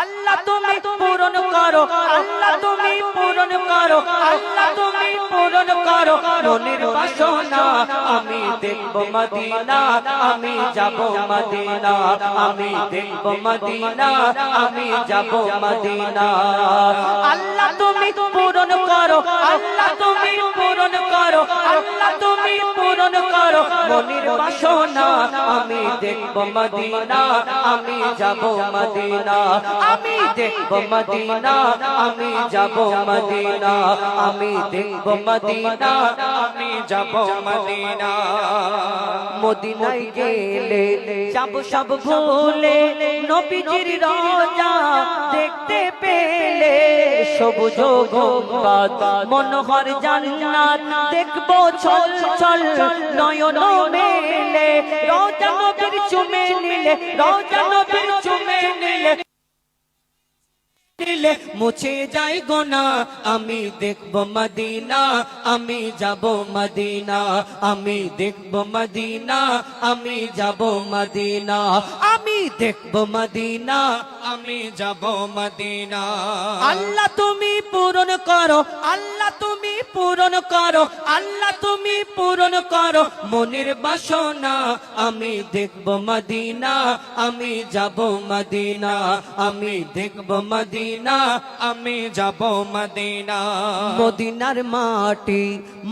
আল্লাহ তুমি পূরণ করো, আল্লাহ তুমি পূরণ করো, আল্লাহ তুমি পূরণ করো মনের বাসনা। আমি দেখব মদিনা, আমি যাব মদিনা, আমি দেখব মদিনা, আমি যাব মদিনা। আল্লাহ তুমি পূরণ করো, আল্লাহ তুমি পূরণ করো, আল্লাহ তুমি পূরণ করো মনের বাসনা। আমি দেখব মদিনা, আমি যাব মদিনা, আমি দেখব মদিনা, আমি যাব মদিনা, আমি দেখব মদিনা, আমি যাব মদিনা। মদিনায় গেলে যাব সব ভুলে, নবীজির রওজা দেখতে পেলে সবুজ গম্বুজ মনোহর জান্নাত দেখবো ছল ছল নয়ন মেলে। রওজা নবীর চুমে নিলে, রওজা নবীর চুমে নিলে মুছে যায় গোনা। আমি দেখব মদিনা, আমি যাব মদিনা, আমি দেখব মদিনা, আমি যাব মদিনা, আমি দেখব মদিনা, আমি যাব মদিনা। আল্লাহ তুমি পূরণ করো, আল্লাহ তুমি পূরণ করো, আল্লাহ তুমি পূরণ করো মনের বাসনা। আমি দেখব মদিনা, আমি যাব মদিনা, আমি দেখব মদিনা, আমি যাব মদিনা। মদিনার মাটি,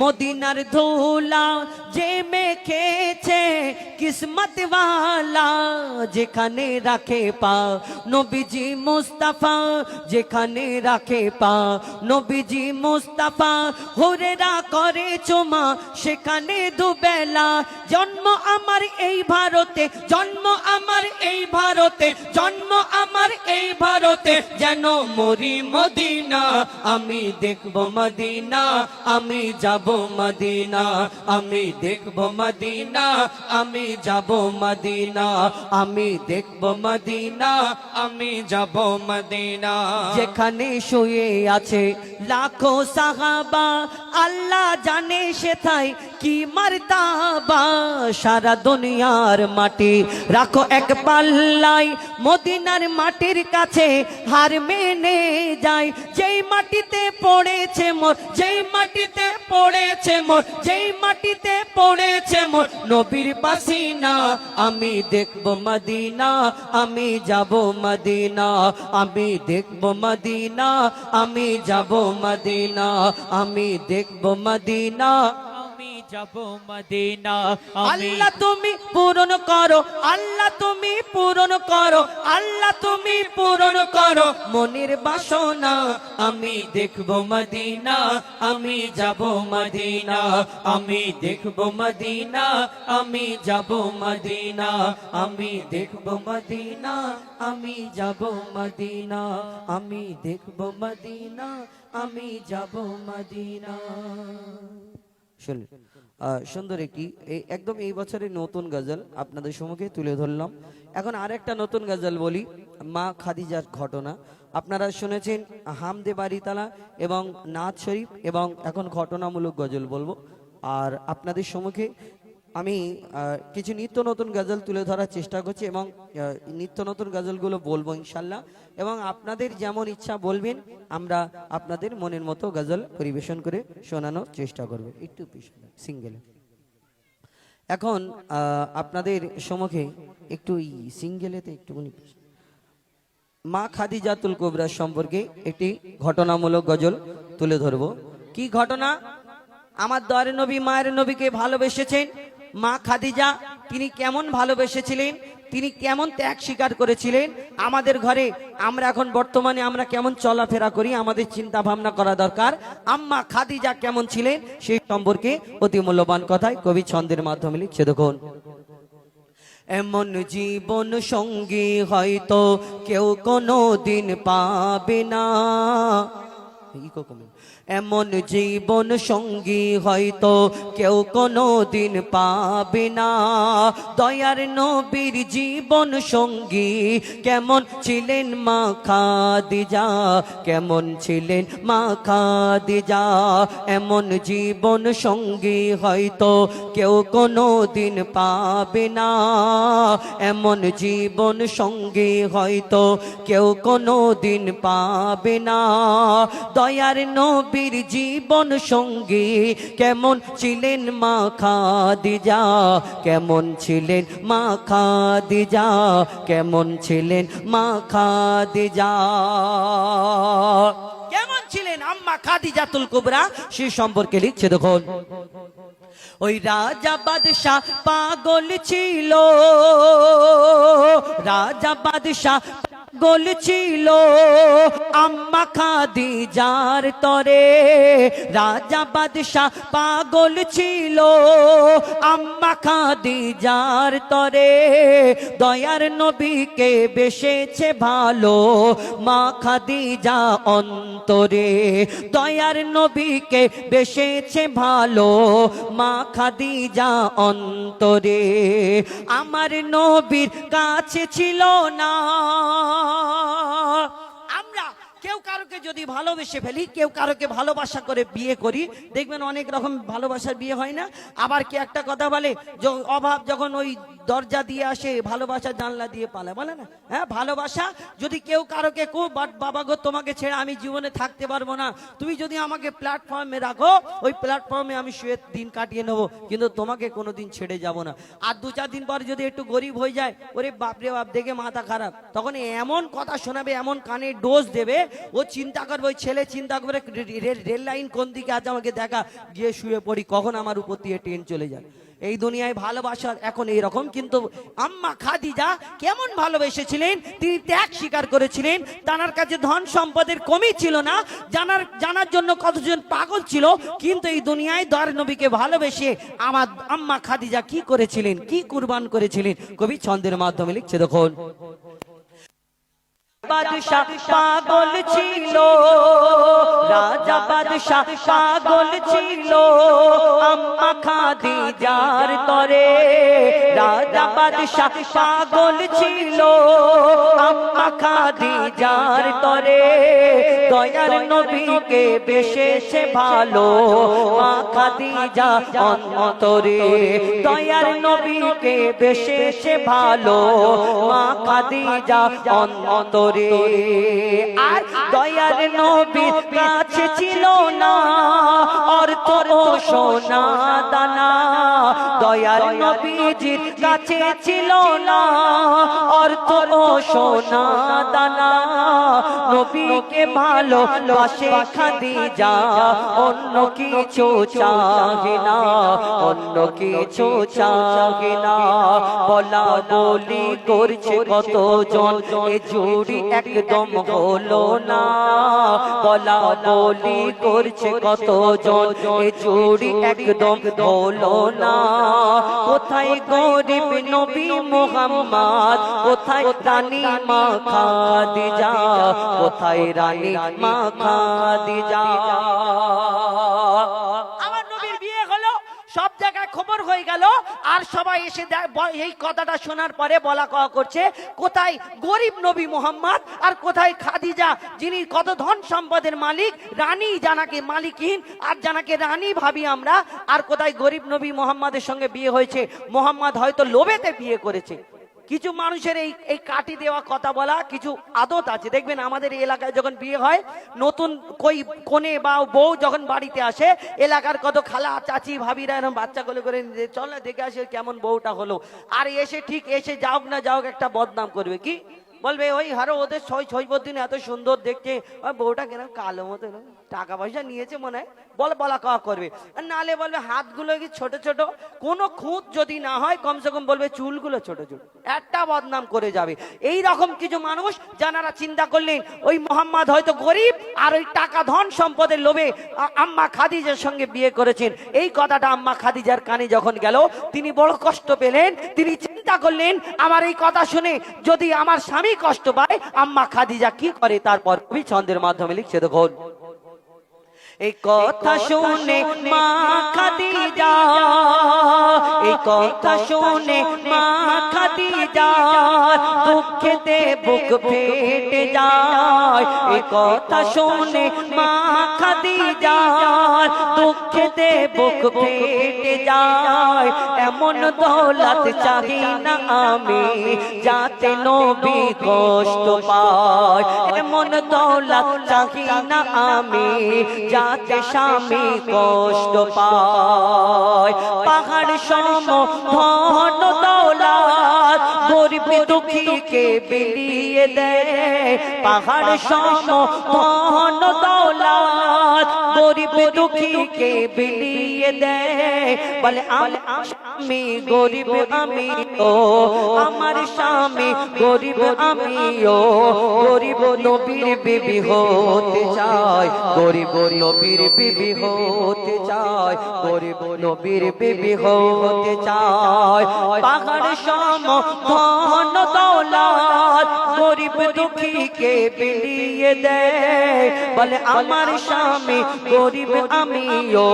মদিনার ধুলা যে মেখেছে কিসমত ওয়ালা, যেখানে রাখে পা নবীজি মুস্তাফা, যেখানে রাখে পা নবীজি মুস্তাফা। হুরেরা করে চুমা সেখানে দুবেলা। জন্ম আমার এই ভারতে, জন্ম আমার এই ভারতে, জন্ম আমার এই ভারতে, যেন মরি মদিনা। আমি দেখব মদিনা, আমি যাব মদিনা, আমি দেখব মদিনা, আমি যাব মদিনা, আমি দেখব মদিনা, আমি যাব মদিনা। যেখানে শুয়ে আছে লাখো সাহাবা, আল্লাহ জানে সেথায় কি মারতাবা। সারা দুনিয়ার মাটি রাখো এক পাল্লাই, মদিনার মাটির কাছে হার মেনে যায়। যেই মাটিতে পড়েছে মোর, যেই মাটিতে পড়েছে মোর, যেই মাটিতে পড়েছে মোর নবীর পাসিনা। আমি দেখব মদিনা, আমি যাব মদিনা, আমি দেখব মদিনা, আমি যাব মদিনা, আমি দেখব মদিনা, আমি যাব মদিনা। আল্লাহ তুমি পূরণ করো, আল্লাহ তুমি পূরণ করো, আল্লাহ তুমি পূরণ করো মনের বাসনা। আমি দেখব মদিনা, আমি যাব মদিনা, আমি দেখব মদিনা, আমি যাব মদিনা, আমি দেখব মদিনা, আমি যাব মদিনা, আমি দেখব মদিনা, আমি যাব মদিনা। সুন্দর একটি একদম এই বছরের নতুন গজল আপনাদের সম্মুখে তুলে ধরলাম। এখন আরেকটা নতুন গজল বলি, মা খাদিজার ঘটনা। আপনারা শুনেছেন হামদে বাড়িতালা এবং নাথ শরীফ, এবং এখন ঘটনামূলক গজল বলবো। আর আপনাদের সম্মুখে আমি কিছু নিত্য নতুন গজল তুলে ধরার চেষ্টা করছি, এবং নিত্য নতুন গজলগুলো বলবো ইনশাল্লাহ। এবং আপনাদের যেমন ইচ্ছা বলবেন, আমরা আপনাদের মনের মতো গজল পরিবেশন করে শোনানোর চেষ্টা করব। একটু পিছনে সিঙ্গেলে এখন আপনাদের সম্মুখে একটু সিঙ্গেলেতে একটুখানি মা খাদিজাতুল কুবরা সম্পর্কে একটি ঘটনামূলক গজল তুলে ধরব। কি ঘটনা? আমার দয়ার নবী মায়ের নবীকে ভালোবেসেছেন। মা খাদিজা তিনি কেমন ভালোবেসেছিলেন, তিনি কেমন ত্যাগ স্বীকার করেছিলেন। আমাদের ঘরে আমরা এখন বর্তমানে আমরা কেমন চলাফেরা করি, আমাদের চিন্তা ভাবনা করা দরকার। আম্মা খাদিজা কেমন ছিলেন সেই সম্পর্কে অতি মূল্যবান কথায় কবি ছন্দের মাধ্যমে লিখছে। দেখুন, এমন জীবন সঙ্গী হয়তো কেউ কোনো দিন পাবে না, এমন জীবন সঙ্গী হয়তো কেউ কোনো দিন পাবে না। দয়ার নবীর জীবন সঙ্গী কেমন ছিলেন মা খাদিজা, কেমন ছিলেন মা খাদিজা। এমন জীবন সঙ্গী হয়তো কেউ কোনো দিন পাবে না। এমন জীবন সঙ্গী হয়তো কেউ কোনো দিন পাবে না। দয়ার নবীর জীবন সঙ্গী কেমন ছিলেন মা খাদিজা, কেমন ছিলেন মা খাদিজা, কেমন ছিলেন মা খাদিজা। কেমন ছিলেন আম্মা খাদিজাতুল কুবরা সে সম্পর্কে লিখছে দেখুন। ওই রাজা বাদশাহ পাগল ছিল, রাজা বাদশাহ পাগল ছিল আম্মা খাদিজার তরে। রাজা বাদশাহ পাগল ছিল আম্মা খাদিজার তরে। দয়ার নবীকে বেসেছে ভালো মা খাদিজা অন্তরে। দয়ার নবীকে বেসেছে ভালো মা খাদিজা অন্তরে। আমার নবীর কাছে ছিল না। আমরা কেউ কারোকে যদি ভালোবেসে ফেলি, কেউ কারোকে ভালোবাসা করে বিয়ে করি, দেখবেন অনেক রকম ভালোবাসার বিয়ে হয় না। আবার কি একটা কথা বলে, অভাব যখন ওই দরজা দিয়ে আসে ভালোবাসা জানলা দিয়ে পালায়, বলে না? হ্যাঁ, ভালোবাসা যদি কেউ কারোকে কো বাবা গো তোমাকে ছেড়ে আমি জীবনে থাকতে পারবো না, তুমি যদি আমাকে প্ল্যাটফর্মে রাখো ওই প্ল্যাটফর্মে আমি শুয়ে দিন কাটিয়ে নেবো, কিন্তু তোমাকে কোনোদিন ছেড়ে যাব না। আর 2-4 দিন পর যদি একটু গরিব হয়ে যায়, ওরে বাপরে বাপ দেখে মাথা খারাপ, তখন এমন কথা শোনাবে, এমন কানে ডোজ দেবে, ও চিন্তা করবে, ওই ছেলে চিন্তা করবে রেল লাইন কোন দিকে আছে আমাকে দেখা, গিয়ে শুয়ে পড়ি কখন আমার উপর দিয়ে ট্রেন চলে যায়। এই দুনিয়ায় ভালোবাসা এখন এইরকম। কিন্তু আম্মা খাদিজা কেমন ভালোবেসেছিলেন, তিনি ত্যাগ স্বীকার করেছিলেন। তার কাছে ধন সম্পদের কমই ছিল না, জানার জন্য কতজন পাগল ছিল, কিন্তু এই দুনিয়ায় দয়ার নবীকে ভালোবেসে আমার আম্মা খাদিজা কি করেছিলেন, কি কুরবান করেছিলেন, কবি ছন্দের মাধ্যমে লিখছে দেখুন। বাদশাহ পাগল ছিল, রাজা বাদশাহ পাগল ছিল আম্মা খাদিজার তরে। রাজা বাদশাহ পাগল ছিল আম্মা খাদিজার তরে। দয়ার নবীকে বেসেছে ভালো মা খাদিজা অন্তরে। দয়ার নবীকে বেসেছে ভালো মা খাদিজা অন্তরে। আর দয়ার নবীর কাছে ছিল না অর্থ ও সোনা দানা। দয়ার নবীজির কাছে ছিল না অর্থ ও সোনা দানা। নবীকে ভালোবাসে খাদিজা, অন্য কিছু চাহে না, অন্য কিছু চাহে না। বলা বলি করছে কতজন, এ জুড়ি একদম হলো না। বলা বলি করছে কতজন, এ জুড়ি একদম হলো না। কোথায় গরিব নবী মুহাম্মদ, কোথায় রানী মা খাদিজা, কোথায় রানী মা খাদিজা। আমার নবীর বিয়ে হলো, সব জায়গায় খবর হয়ে গেল, আর সবাই এসে এই কথাটা শোনার পরে বলা কওয়া করছে, কোথায় গরিব নবী মুহাম্মদ আর কোথায় খাদিজা, যিনি কত ধন সম্পদের মালিক, রানী জানাকে মালিকিন আর জানাকে রানী ভাবি আমরা, আর কোথায় গরিব নবী মুহাম্মাদের সঙ্গে বিয়ে হয়েছে। মুহাম্মদ হয়তো লোভেতে বিয়ে করেছে। কিছু মানুষের এই কাটি দেওয়া কথা বলা কিছু আদত আছে। দেখবেন আমাদের এলাকায় যখন বিয়ে হয়, নতুন কোনে বা বউ যখন বাড়িতে আসে, এলাকার কত খালা চাচি ভাবিরা এরকম বাচ্চা করে চল না দেখে আসে কেমন বউটা হলো, আর এসে ঠিক এসে যাওক না যাওক একটা বদনাম করবে, কি বলবে, ওই হারো ওদের ছয়বদ্দিন এত সুন্দর দেখছে, বউটা কেন কালো মতো, টাকা পয়সা নিয়েছে মনে হয়, বলা কওয়া করবে। আর নালে বলবে হাতগুলো কি ছোট ছোট, কোনো খুঁত যদি না হয় কমসে কম বলবে চুলগুলো ছোট ছোট, একটা বদনাম করে যাবে। এই রকম কিছু মানুষ যারা চিন্তা করলেন ওই মোহাম্মদ হয়তো গরিব আর ওই টাকা ধন সম্পদের লোভে আম্মা খাদিজার সঙ্গে বিয়ে করেছেন। এই কথাটা আম্মা খাদিজার কানে যখন গেল, তিনি বড় কষ্ট পেলেন। তিনি চিন্তা করলেন, আমার এই কথা শুনে যদি আমার স্বামী কষ্ট পায়, আম্মা খাদিজা কি করে। তারপর কবি ছন্দের মাধ্যমে লিখছে দেখুন। এই কথা শুনে মা খাদিজা, এই কথা শুনে মা খাদিজা দুঃখেতে বুক ফেটে যায়। এই কথা শুনে মা খাদিজা দুঃখেতে বুক ফেটে যায়। এমন দৌলত চাহি না আমি যাতে নবী কষ্ট পায়, এমন দৌলত চাহি না আমি যাতে স্বামী কষ্ট পায়। পাহাড় সম ধন দৌলত গরিব দুঃখীকে বিলিয়ে দেয়। পাহাড় সম ধন দৌলত গরিব দুঃখীকে বিলিয়ে দেয়। বলে আমি গরিব আমি ও আমার স্বামী গরিব আমি ও গরিব নবীর বিবি হতে চাই, গরিব নবীর বিবি হতে চাই, গরিব নবীর বিবি হতে চাই। পাহাড় সম ধন দৌলত গরিব দুঃখীকে বিলিয়ে দেয়। বলে আমার স্বামী গরিব আমি ও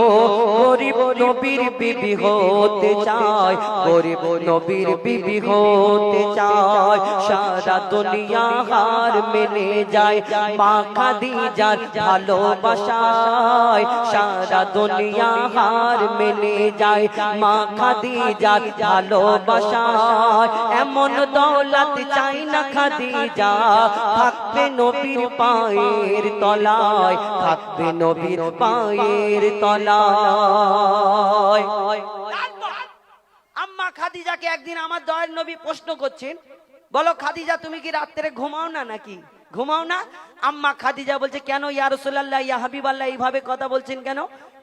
গরিব নবীর বিবি হতে চাই, গরিব নবীর বিবি হতে চাই। সারা দুনিয়া হার মেনে যায় মা খাদিজার ভালোবাসায়, সারা দুনিয়া হার মেনে যায় মা খাদিজার ভালোবাসায়। এমন দৌলত চাই না খাদিজা থাকবে নবীর পায়ের তলায়, থাকবে নবীর পায়ের তলায়। আম্মা খাদিজাকে একদিন আমার দয়ার নবী প্রশ্ন করছেন, বলো খাদিজা তুমি কি রাত্রে ঘুমাও না নাকি? ঘুমাও না? আম্মা খাদিজা বলছে কেন ইয়া রাসূলুল্লাহ ইয়া হাবিবাল্লাহ এইভাবে কথা বলছেন কেন?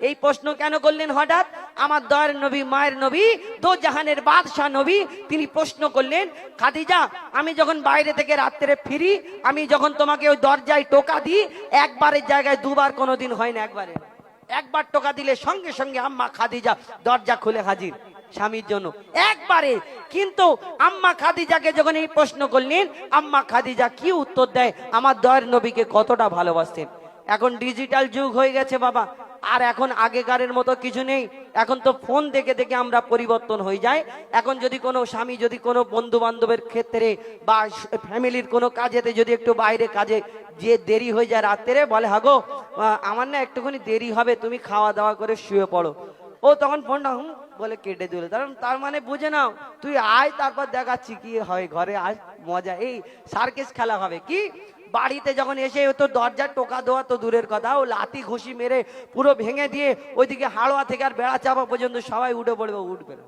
এই প্রশ্ন কেন করলেন হঠাৎ? আমার দয়ার নবী মায়ের নবী দো জাহানের বাদশাহ নবী তিনি প্রশ্ন করলেন, খাদিজা আমি যখন বাইরে থেকে রাত্রে ফিরি, আমি যখন তোমাকে ওই দরজায় টোকা দিই, একবারের জায়গায় দুবার কোনোদিন হয় না, একবারে একবার টোকা দিলে সঙ্গে সঙ্গে আম্মা খাদিজা দরজা খুলে হাজির স্বামীর জন্য একবারে। কিন্তু আম্মা খাদিজাকে যখন এই প্রশ্ন করলেন, আম্মা খাদিজা কি উত্তর দেয়? আমার দয়ার নবীকে কতটা ভালোবাসতেন। এখন ডিজিটাল যুগ হয়ে গেছে বাবা, আর এখন আগেকারের মতো কিছু নেই। এখন তো ফোন দেখে দেখে আমরা পরিবর্তন হয়ে যায়। এখন যদি কোনো স্বামী যদি কোনো বন্ধু বান্ধবের ক্ষেত্রে বা ফ্যামিলির কোনো কাজেতে যদি একটু বাইরে কাজে যে দেরি হয়ে যায় রাত্রে, বলে হাগো আমার না একটুখানি দেরি হবে, তুমি খাওয়া দাওয়া করে শুয়ে পড়ো। ও তখন ফোনটা বলে কেটে দিল। তার মানে বুঝে নাও তুই আয়, তারপর দেখাচ্ছি কি হয় ঘরে, আজ মজা, এই সার্কেস খেলা হবে। কি বাড়িতে যখন এসে তো দরজার টোকা দেওয়া তো দূরের কথা, ও লাথি ঘুষি মেরে পুরো ভেঙে দিয়ে ওইদিকে হাড়োয়া থেকে আর বেড়া চাপা পর্যন্ত সবাই উঠে পড়বে, উঠবে না,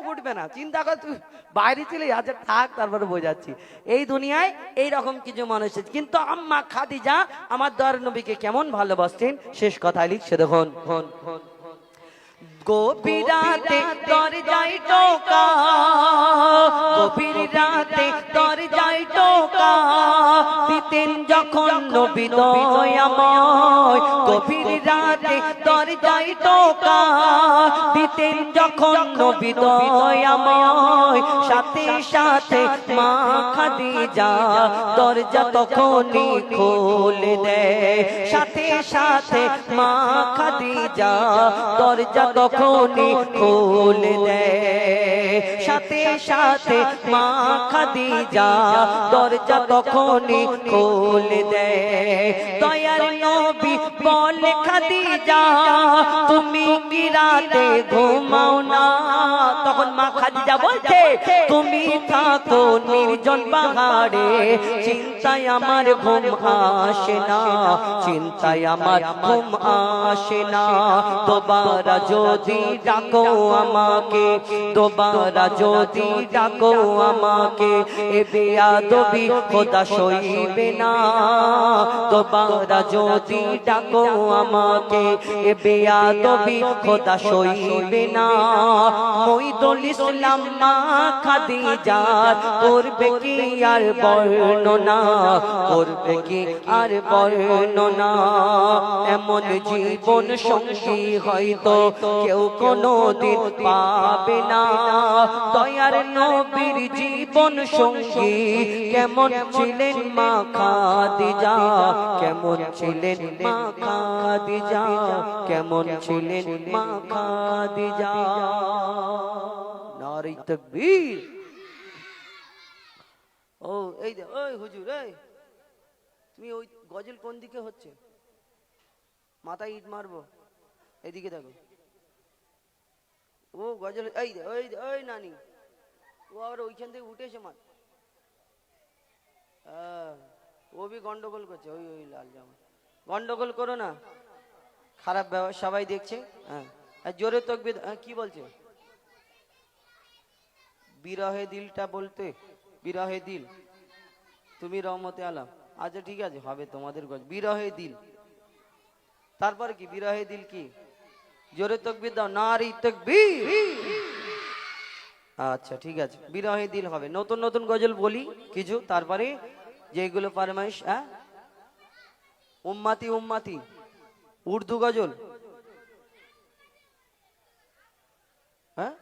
উঠবে না। চিন্তা কর তুই বাইরে চলে আচ্ছা থাক, তারপরে বোঝাচ্ছি। এই দুনিয়ায় এইরকম কিছু মানুষ আছে। কিন্তু আম্মা খাদিজা আমার দয়ার নবীকে কেমন ভালোবাসতেন শেষ কথায় লিখছে দেখুন। গভীর রাতে দরজায় টোকা, গভীর রাতে দরজায় টোকা দিতেন যখন নবী দয়াময়। গভীর রাতে দরজায় টোকা দিতেন যখন নবী দয়াময়। সাথে সাথে মা খাদিজা দরজা তখনই খুলে দেয়, সাথে সাথে মা খাদিজা দরজা তখনই খুলে দেয়, সাথে সাথে মা খাদিজা দরজা তখনই খুলে দেয়। দয়ার নবী বলে খাদিজা তুমি কি রাতে ঘুমাও না? তখন মা খাদিজা বলছে তুমি থাকো নির্জন পাহাড়ে, চিন্তায় আমার ঘুম আসে না, চিন্তায় আমার ঘুম আসে না। দোবারা যদি ডাকো আমাকে, দোবারা যদি ডাকো আমাকে, এ বেয়াদবি খোদা সইবে না। দোবারা যদি ডাকো আমাকে, এ বেয়াদবি খোদা সইবে না। মঈদুল ইসলাম মা খাদিজা করবে কি আর বর্ণনা, করবে কি আর বর্ণনা। এমন জীবন সঙ্গী হয়তো কেউ কোনদিন পাবে না। দয়ার নবীর জীবন সঙ্গী কেমন ছিলেন মা খাদিজা। খাদিজা কেমন ছিলেন মা খাদিজা কেমন ছিলেন মা খাদিজা নারে তাকবীর ও এই দে ওই হুজুর এই তুমি ওই গজল কোন দিকে হচ্ছে মাথায় ইট মারবো এদিকে দেখো ও গজল এই দে ওই ওই নানি ও আবার ওইখান থেকে উঠে এসে মার ও भी গন্ডগোল করছে ওই ওই লাল জামা গন্ডগোল করো না খারাপ ব্যবহার সবাই দেখছে হ্যাঁ আর জোরে তাকবীর কি বলছে বিরহে দিলটা বলতে বিরহে দিল তুমি রহমতে আলম আচ্ছা ঠিক আছে হবে তোমাদের গজ বিরহে দিল তারপর কি বিরহে দিল কি জোরে তাকবীর দাও নারী তাকবীর আচ্ছা ঠিক আছে বিরহে দিল হবে নতুন নতুন গজল বলি কিছু তারপরে যেগুলো ফরমাইশ হ্যাঁ উম্মতি উম্মতি উর্দু গজল হ্যাঁ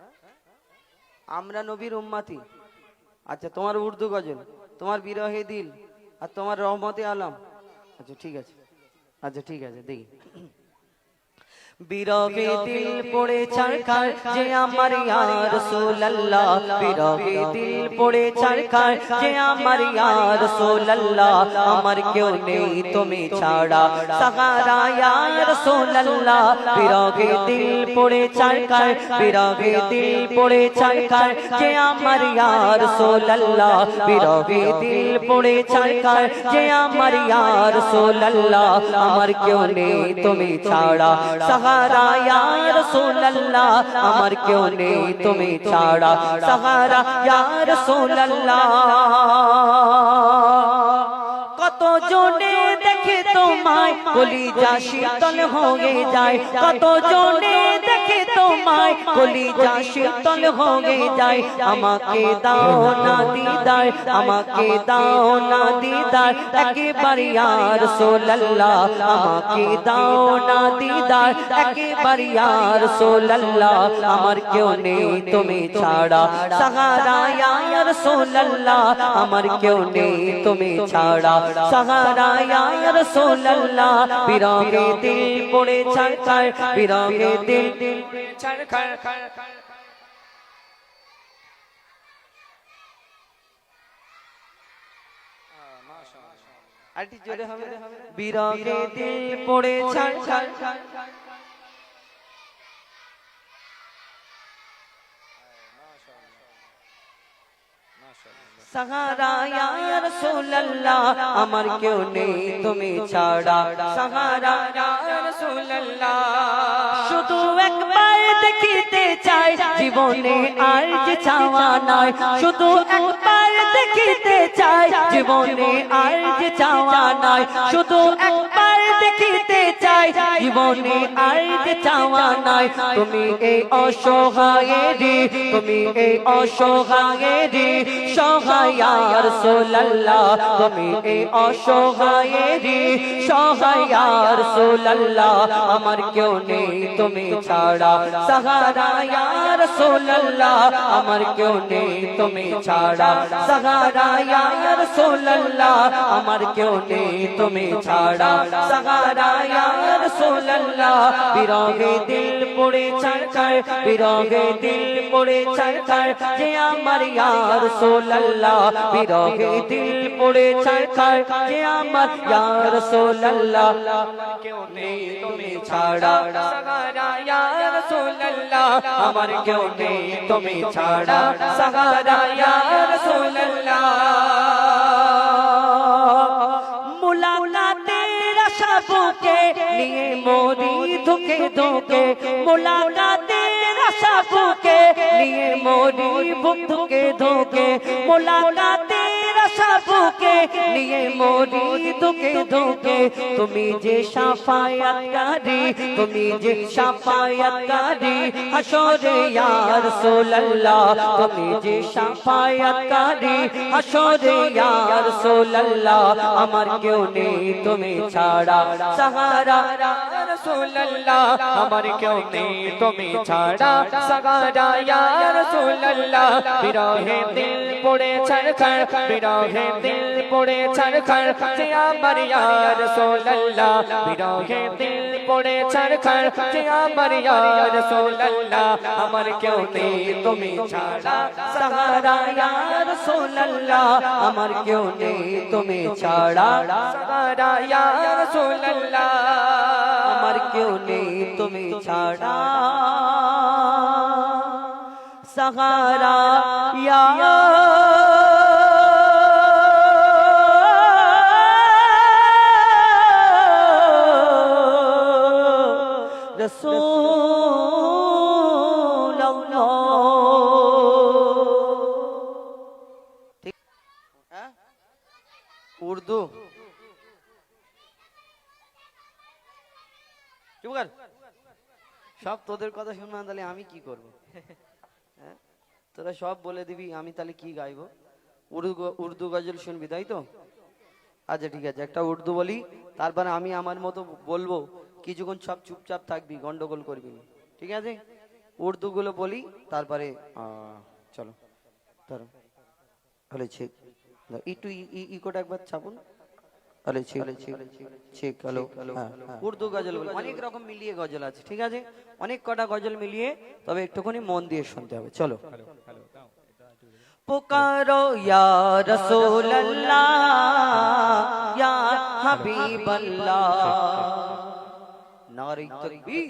আমরা নবীর উম্মতি আচ্ছা তোমার উর্দু গজল তোমার বিরহে দিল আর তোমার রহমতে আলম আচ্ছা ঠিক আছে দেখি বিরহে দিল পড়ে ছাড়খার যে আমার ইয়া রাসূলুল্লাহ বিরহে দিল পড়ে ছাড়খার যে আমার ইয়া রাসূলুল্লাহ আমার কেউ নেই তুমি ছাড়া সাহারা ইয়া রাসূলুল্লাহ বিরহে দিল পড়ে ছাড়খার বিরহে দিল পড়ে ছাড়খার যে আমার ইয়া রাসূলুল্লাহ বিরহে দিল পড়ে ছাড়খার যে আমার ইয়া রাসূলুল্লাহ আমার কেউ নেই তুমি ছাড়া সাহারা ইয়া রাসূলুল্লাহ আমার কেউ নেই তুমি ছাড়া সাহারা ইয়া রাসূলুল্লাহ কত জনে দেখে তোমায় কলিজা শীতল হয়ে যায় কত জনে দেখে তোমায় কলিজা শীতল হয়ে যায় আমাকে দাও না দিদার আমাকে দাও না দিদার একবার ইয়া রাসূলুল্লাহ আমাকে দাও না দিদার একবার ইয়া রাসূলুল্লাহ আমার কেউ নেই তুমি ছাড়া সাহারা ইয়া রাসূলুল্লাহ আমার কেউ নেই তুমি ছাড়া সাহারা ইয়া রাসূলুল্লাহ বিরহে দিল পড়ে ছাড়খার বিরহে দিল ছাড়খার আরটি জোরে হবে বিরহে দিল পড়ে ছাড়খার সাহারা ইয়া রাসূলুল্লাহ আমার কেউ নেই তুমি ছাড়া সাহারা ইয়া রাসূলুল্লাহ শুধু একবার দেখিতে চাই জীবনে আর যে চাওয়া নাই শুধু একবার দেখিতে চাই জীবনে আর যে চাওয়া নাই শুধু একবার দেখিতে চাই জীবনে আর যে চাওয়া নাই তুমি এই অসহায়েরি তুমি এই অসহায়েরি সহায় ইয়া রাসূলুল্লাহ তুমি এই অসহায়েরি সহায় ইয়া রাসূলুল্লাহ আমার কেউ নেই তুমি ছাড়া সাহারা ইয়া রাসূলুল্লাহ আমার কেউ নেই তুমি ছাড়া সাহারা ইয়া রাসূলুল্লাহ আমার কেউ নেই তুমি ছাড়া সাহারা ইয়া রাসূলুল্লাহ বিরহে দিল পড়ে ছাড়খার বিরহে দিল পড়ে ছাড়খার যে আমার ইয়া রাসূলুল্লাহ বিরহে দিল পড়ে ছাড়খার যে আমার ইয়া রাসূলুল্লাহ কেউ নেই তুমি ছাড়া সাহারা ইয়া রাসূলুল্লাহ আমার কেউ নেই তুমি ছাড়া সাহারা ইয়া রাসূলুল্লাহ মুলাকাতের আশা বুকে নিয়ে মরি ধুকে ধুকে মুলাকাতের আশা বুকে নিয়ে মরি ধুকে ধুকে মুলাকাতের আশা বুকে নিয়ে মরি ধুকে ধুকে তুমি যে শাফায়াতকারী তুমি যে শাফায়াতকারী হাসরে ইয়া রাসূলুল্লাহ তুমি যে শাফায়াতকারী হাসরে ইয়া রাসূলুল্লাহ আমার কেউ নেই তুমি ছাড়া সাহারা রাসূলুল্লাহ আমার কেউ নেই তুমি ছাড়া সাগারা ইয়া রাসূলুল্লাহ বিরহে দিল পড়ে ছারখার বিরহে দিল পড়ে ছারখার যে আমার ইয়া রাসূলুল্লাহ বিরহে দিল পড়ে ছারখার যে আমার ইয়া রাসূলুল্লাহ আমার কেউ নেই তুমি ছাড়া সাহারা ইয়া রাসূলুল্লাহ আমার কেউ নেই তুমি ছাড়া সাগারা ইয়া রাসূলুল্লাহ আমার কেউ নেই তুমি ছাড়া সাহারা ইয়া রাসূলুল্লাহ। ঠিক হ্যাঁ উর্দু চুপ কর সব তোদের কথা শুনলাম তাহলে আমি কি করব হ্যাঁ তোরা সব বলে দিবি আমি তাহলে কি গাইবো উর্দু গজল শুনবি তাই তো আচ্ছা ঠিক আছে একটা উর্দু বলি তারপরে আমি আমার মতো বলবো কিছুক্ষণ সব চুপচাপ থাকবি গন্ডগোল করবি না ঠিক আছে উর্দু গুলো বলি তারপরে চলো ধরো হলে ঠিক একটু ইকোটা একবার চাপুন হলে ঠিক ঠিক হ্যালো উর্দু গজল বলি অনেক রকম মিলিয়ে গজল আছে ঠিক আছে অনেক কটা গজল মিলিয়ে তবে একটুখানি মন দিয়ে শুনতে হবে চলো पुकारो या रसूल अल्लाह या हबीब अल्लाह नारे तकबीर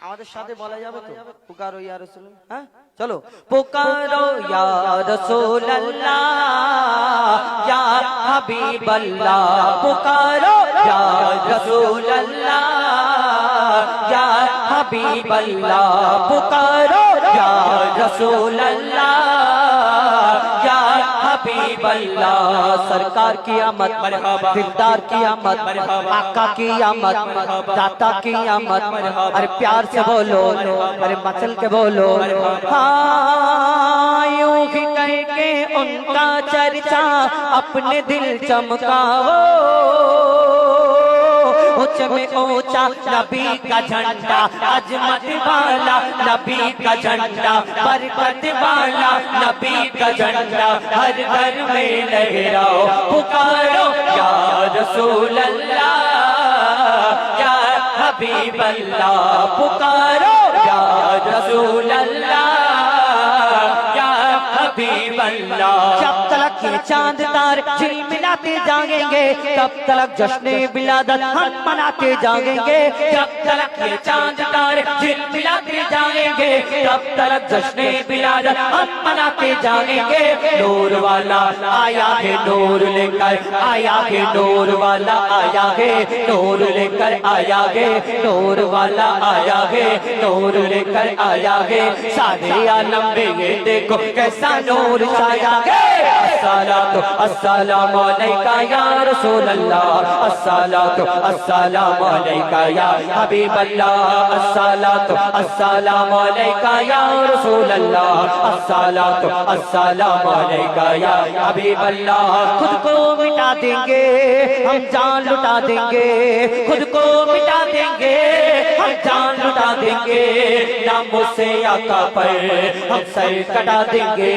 আমাদের সাথে বলা যাবে তো পুকারো ইয়া রাসূল হ্যাঁ চলো পুকারো ইয়া রাসূল আল্লাহ ইয়া হাবিব আল্লাহ পুকারো ইয়া রাসূল আল্লাহ ইয়া হাবিব আল্লাহ পুকারো ইয়া রাসূল আল্লাহ ইয়া হাবিব আল্লাহ सरकार की आमद मरहबा दिलदार की आमद मरहबा आका की आमद दाता की आमद अरे प्यार से बोलो अरे मचल के बोलो हाँ यूं ही करके उनका चर्चा अपने दिल चमकाओ ऊंच में ऊंचा नबी का झंडा अजमत वाला नबी का झंडा बरकत वाला नबी का झंडा हर घर में लहराओ पुकारो या रसूल अल्लाह या हबीब अल्लाह पुकारो या रसूल अल्लाह या हबीब अल्लाह जब तक ये चांद तार झिलमिलाते जाएंगे तब तक जश्न विलादत हम मनाते जाएंगे जब तक ये चांद तार झिलमिलाते जाएंगे तब तक जश्न विलादत हम मनाते जाएंगे नूर वाला आया है नूर लेकर आया है नूर वाला आया है नूर लेकर आया है नूर वाला आया है नूर लेकर आया है सारे आलम में ये देखो कैसा नूर छाया है अस्सलातु अस्सलामु अलैका या रसूल अल्लाह अस्सलातु अस्सलामु अलैका या हबीब अल्लाह अस्सलातु अस्सलामु अलैका या रसूल अल्लाह अस्सलातु अस्सलामु अलैका या हबीब अल्लाह खुद को मिटा देंगे हम जान लुटा देंगे खुद को मिटा देंगे हम जान लुटा देंगे नामों से आका पर हम सर कटा देंगे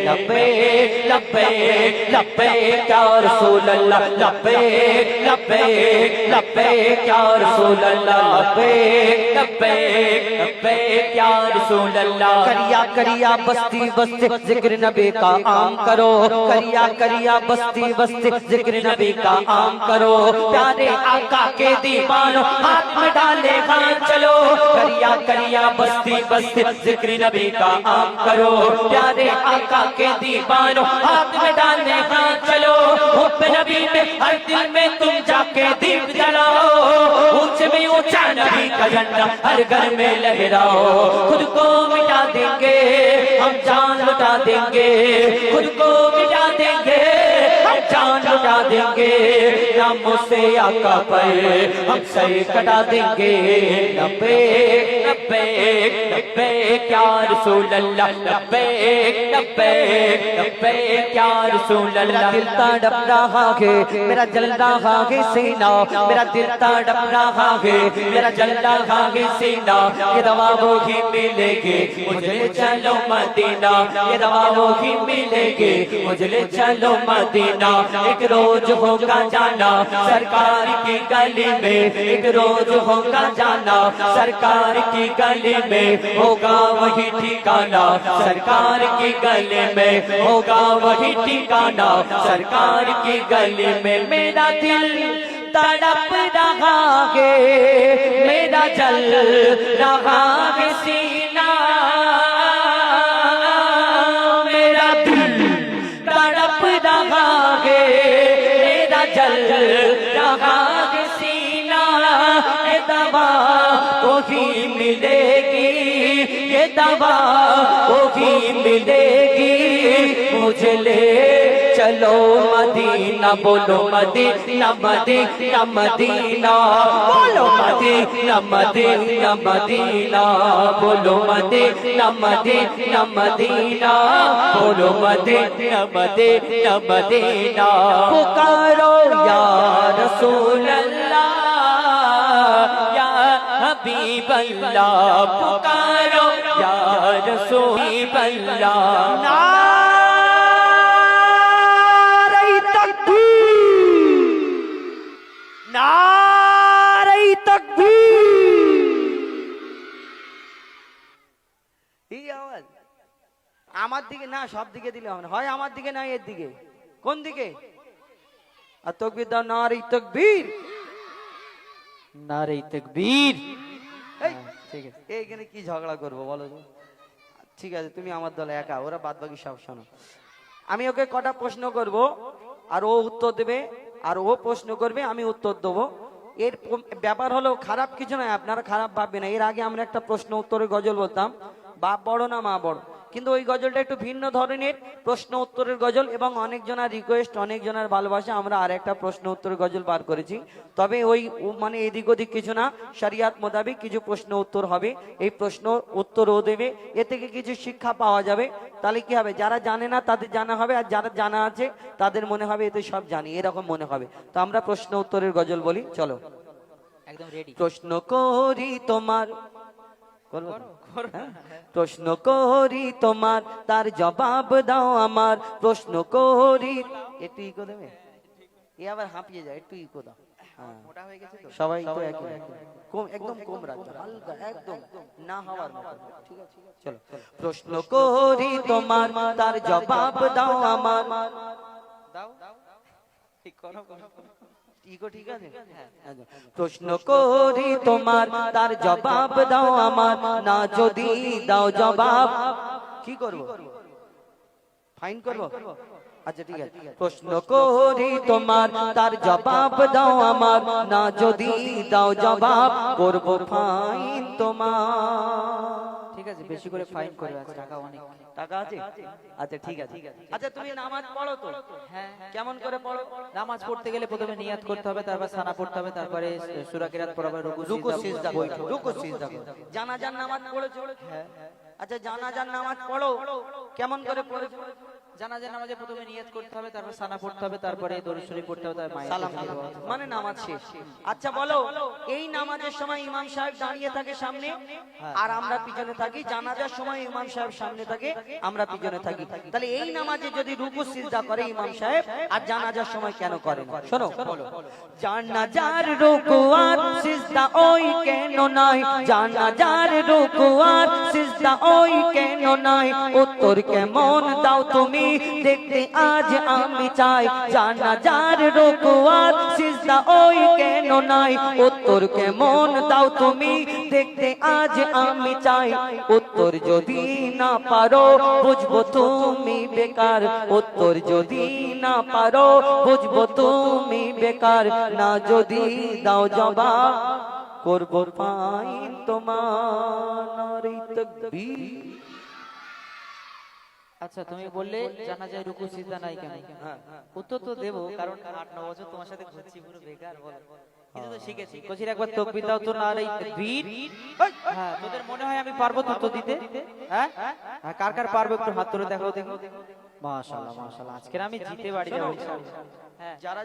लब्बैक लब्बैक लब्बैक या रसूल अल्लाह लब्बैक लब्बैक लब्बैक या रसूल अल्लाह लब्बैक लब्बैक लब्बैक या रसूल अल्लाह करिया करिया बस्ती बस्ती जिक्र नबी का आम करो करिया करिया बस्ती बस्ती जिक्र नबी का आम करो प्यारे आका के दीवानों हाथ में डाले हाथ चलो करिया करिया बस्ती बस्ती जिक्र नबी का आम करो प्यारे आका के दीवानों हाथ में डाले हाथ चलो हुब्ब नबी में हर दिल में तुम जाके दीप जलाओ ऊंचे में ऊंचा नबी का झंडा हर घर में लहराओ खुद को मिटा देंगे हम जान लुटा देंगे खुद को मिटा देंगे हम जान लुटा देंगे नामों से आका पर हम सर कटा देंगे लब्बैक लब्बैक लब्बैक या रसूल अल्लाह लब्बैक लब्बैक लब्बैक या रसूल अल्लाह दिल तड़प रहा है मेरा जल रहा है सीना मेरा दिल तड़प रहा है मेरा जल रहा है सीना ये दवा वो ही मिलेगी मुझे ले चलो मदीना ये दवा वो ही मिलेगी मुझे ले चलो मदीना एक रोज होगा जाना सरकार की गली में एक रोज होगा जाना सरकार की गली में होगा वही ठिकाना सरकार की गली में होगा वही ठिकाना सरकार की गली में मेरा दिल तड़प रहा है मेरा जल रहा है सीना मेरा दिल तड़प रहा है मेरा जल रहा है सीना ये दवा वही मिलेगी ये दवा वही मिलेगी मुझे ले चलो मदीना बोलो मदीना मदीना मदीना बोलो मदीना मदीना मदीना बोलो मदीना मदीना मदीना बोलो मदीना मदीना मदीना पुकारो या रसूल अल्लाह या हबीब अल्लाह पुकारो या रसूल अल्लाह আমার দিকে না সব দিকে দিলে হবে না হয় আমার দিকে না এর দিকে কোন দিকে আর তাকবীর দাও নারে তাকবীর नारे तकबीर ঠিক আছে এইখানে কি ঝগড়া করবো বলো তো ঠিক আছে তুমি আমার দলে একা ওরা বাদ বাকি সব শোনো আমি ওকে কটা প্রশ্ন করব আর ও উত্তর দেবে আর ও প্রশ্ন করবে আমি উত্তর দেবো এর ব্যাপার হলো খারাপ কিছু নয় আপনারা খারাপ ভাববেন না এর আগে আমরা একটা প্রশ্ন উত্তরের গজল বলতাম বাপ বড় না মা বড় কিন্তু ওই গজলটা একটু ভিন্ন ধরনের প্রশ্ন উত্তরের গজল এবং অনেকজনের রিকোয়েস্ট অনেকজনের ভালোবাসা আমরা আর একটা প্রশ্ন উত্তরের গজল বার করেছি তবে ওই মানে এদিক ওদিক কিছু না শরিয়াত মোতাবেক কিছু প্রশ্ন উত্তর হবে এই প্রশ্ন উত্তর ও দেবে এ থেকে কিছু শিক্ষা পাওয়া যাবে তাহলে কি হবে যারা জানে না তাদের জানা হবে আর যারা জানা আছে তাদের মনে হবে এতে সব জানি এরকম মনে হবে তো আমরা প্রশ্ন উত্তরের গজল বলি চলো एकदम रेडी প্রশ্ন করি তোমার প্রশ্ন করি তোমার তার জবাব দাও আমার প্রশ্ন করি একটু ইকো দেবে এ আবার হাঁপিয়ে যায় একটু ইকো দাও মোটা হয়ে গেছে তো সবাই তো কম একদম কম রাখবে হালকা একদম না হওয়ার মতো ঠিক আছে চলো প্রশ্ন করি তোমার তার জবাব দাও আমার দাও ঠিক করো ইকো ঠিক আছে প্রশ্ন করি তোমার তার জবাব দাও আমার না যদি দাও জবাব কি করব ফাইন করব আচ্ছা ঠিক আছে প্রশ্ন করি তোমার তার জবাব দাও আমার না যদি দাও জবাব করব ফাইন তোমার ঠিক আছে বেশি করে ফাইন করবে আজ টাকা অনেক টাকা আছে আচ্ছা ঠিক আছে আচ্ছা তুমি নামাজ পড়ো তো হ্যাঁ কেমন করে পড়ো নামাজ পড়তে গেলে প্রথমে নিয়াত করতে হবে তারপর সানা পড়তে হবে তারপরে সূরা কিরাত পড়া হবে রুকু সিজদা রুকু সিজদা জানাজার নামাজ পড়েছো হ্যাঁ আচ্ছা জানাজার নামাজ পড়ো কেমন করে পড়েছো জানাজার নামাজে প্রথমে নিয়াত করতে হবে তারপর সানা পড়তে হবে তারপরে দরুদ শরীফ পড়তে হবে তারপর সালাম মানে নামাজ শেষ আচ্ছা বলো এই নামাজের সময় ইমাম সাহেব দাঁড়িয়ে থাকে সামনে আর আমরা পিছনে থাকি জানাজার সময় ইমাম সাহেব সামনে থাকে আমরা পিছনে থাকি তাহলে এই নামাজে যদি রুকু সিজদা করে ইমাম সাহেব আর জানাজার সময় কেন করে না শোনো জানাজার রুকু আর সিজদা ওই কেন নাই জানাজার রুকু আর সিজদা ওই কেন নাই উত্তর কেমন দাও তুমি দেখতে আজ আমি চাই জানাজার রুকু আর সিজদা ওই কেন নাই উত্তর কেমন দাও তুমি দেখতে আজ আমি চাই উত্তর যদি না পারো বুঝবো তুমি বেকার উত্তর যদি না পারো বুঝবো তুমি বেকার না যদি দাও জবাব করব ফাইন তোমার নারে তাকবীর আচ্ছা তুমি বললে জানা যায় রুকু সিজদা নাই কেন? উত্তর তো দেবো, কারণ 8-9 বছর তোমার সাথে ঘুরছি পুরো বেকার বল। কিন্তু তো শিখেছি। কোচির একবার তাকবীর দাও তো না রে বীর। হ্যাঁ তোদের মনে হয় আমি পারবো তো উত্তর দিতে? হ্যাঁ হ্যাঁ, কার কার পারবো একটু হাত তুলে দেখাও দেখো। মাশাআল্লাহ মাশাআল্লাহ, আজকে আমি জিতে বাড়ি যাবো। হ্যাঁ যারা